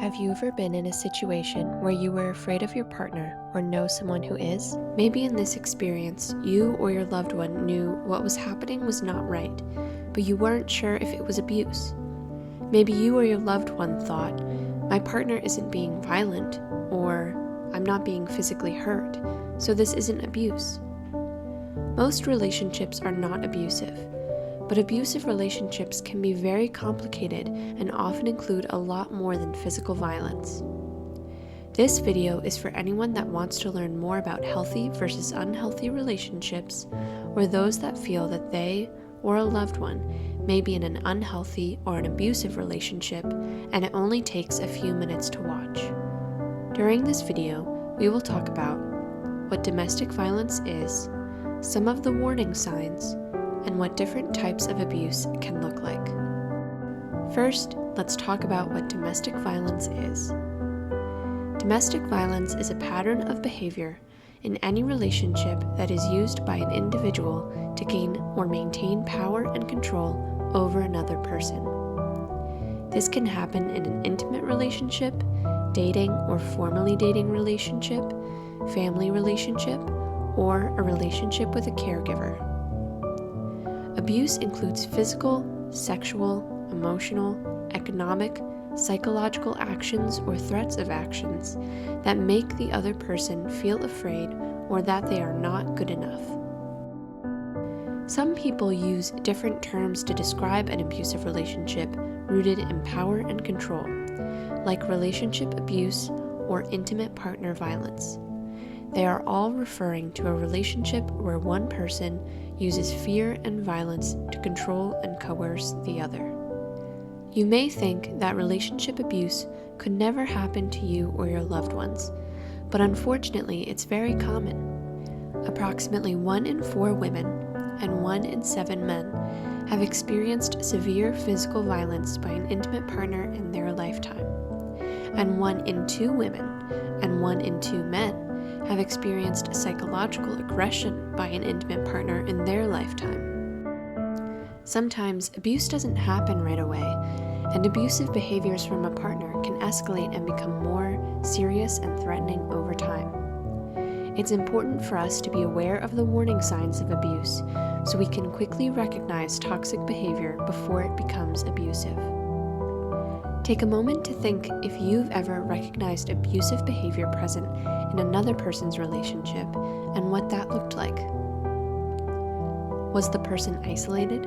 Have you ever been in a situation where you were afraid of your partner or know someone who is? Maybe in this experience, you or your loved one knew what was happening was not right, but you weren't sure if it was abuse. Maybe you or your loved one thought, my partner isn't being violent, or I'm not being physically hurt, so this isn't abuse. Most relationships are not abusive. But abusive relationships can be very complicated and often include a lot more than physical violence. This video is for anyone that wants to learn more about healthy versus unhealthy relationships, or those that feel that they or a loved one may be in an unhealthy or an abusive relationship and it only takes a few minutes to watch. During this video, we will talk about what domestic violence is, some of the warning signs, and what different types of abuse can look like. First, let's talk about what domestic violence is. Domestic violence is a pattern of behavior in any relationship that is used by an individual to gain or maintain power and control over another person. This can happen in an intimate relationship, dating or formerly dating relationship, family relationship, or a relationship with a caregiver. Abuse includes physical, sexual, emotional, economic, psychological actions or threats of actions that make the other person feel afraid or that they are not good enough. Some people use different terms to describe an abusive relationship rooted in power and control, like relationship abuse or intimate partner violence. They are all referring to a relationship where one person uses fear and violence to control and coerce the other. You may think that relationship abuse could never happen to you or your loved ones, but unfortunately it's very common. Approximately 1 in 4 women and 1 in 7 men have experienced severe physical violence by an intimate partner in their lifetime, and 1 in 2 women and 1 in 2 men have experienced psychological aggression by an intimate partner in their lifetime. Sometimes abuse doesn't happen right away, and abusive behaviors from a partner can escalate and become more serious and threatening over time. It's important for us to be aware of the warning signs of abuse so we can quickly recognize toxic behavior before it becomes abusive. Take a moment to think if you've ever recognized abusive behavior present in another person's relationship and what that looked like. Was the person isolated?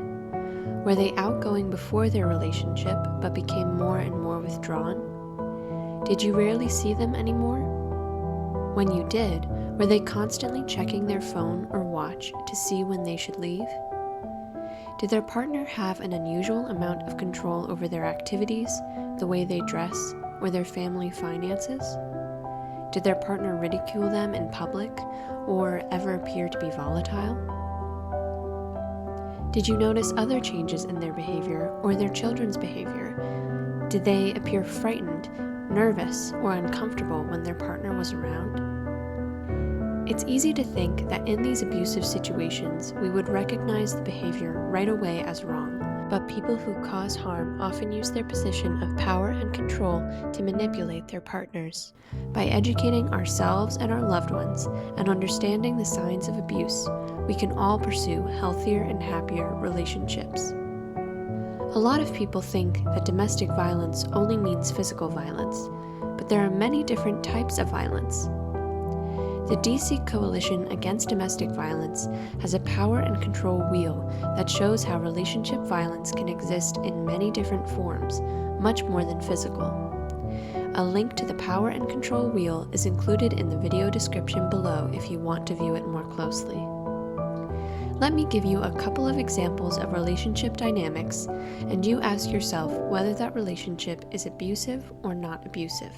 Were they outgoing before their relationship but became more and more withdrawn? Did you rarely see them anymore? When you did, were they constantly checking their phone or watch to see when they should leave? Did their partner have an unusual amount of control over their activities, the way they dress, or their family finances? Did their partner ridicule them in public, or ever appear to be volatile? Did you notice other changes in their behavior or their children's behavior? Did they appear frightened, nervous, or uncomfortable when their partner was around? It's easy to think that in these abusive situations, we would recognize the behavior right away as wrong, but people who cause harm often use their position of power and control to manipulate their partners. By educating ourselves and our loved ones and understanding the signs of abuse, we can all pursue healthier and happier relationships. A lot of people think that domestic violence only means physical violence, but there are many different types of violence. The DC Coalition Against Domestic Violence has a power and control wheel that shows how relationship violence can exist in many different forms, much more than physical. A link to the power and control wheel is included in the video description below if you want to view it more closely. Let me give you a couple of examples of relationship dynamics, and you ask yourself whether that relationship is abusive or not abusive.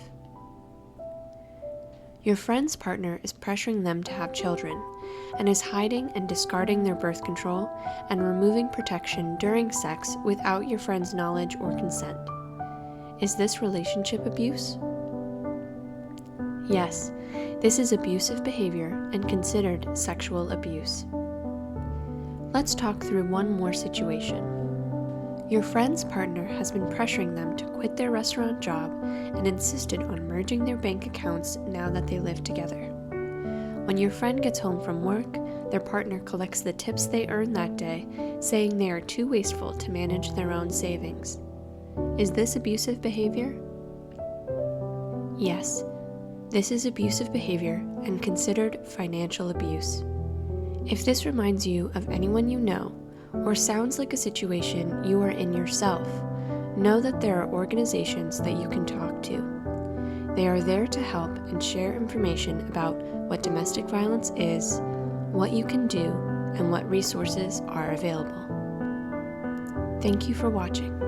Your friend's partner is pressuring them to have children, and is hiding and discarding their birth control and removing protection during sex without your friend's knowledge or consent. Is this relationship abuse? Yes, this is abusive behavior and considered sexual abuse. Let's talk through one more situation. Your friend's partner has been pressuring them to quit their restaurant job and insisted on merging their bank accounts now that they live together. When your friend gets home from work, their partner collects the tips they earned that day, saying they are too wasteful to manage their own savings. Is this abusive behavior? Yes, this is abusive behavior and considered financial abuse. If this reminds you of anyone you know, or sounds like a situation you are in yourself, know that there are organizations that you can talk to. They are there to help and share information about what domestic violence is, what you can do, and what resources are available. Thank you for watching.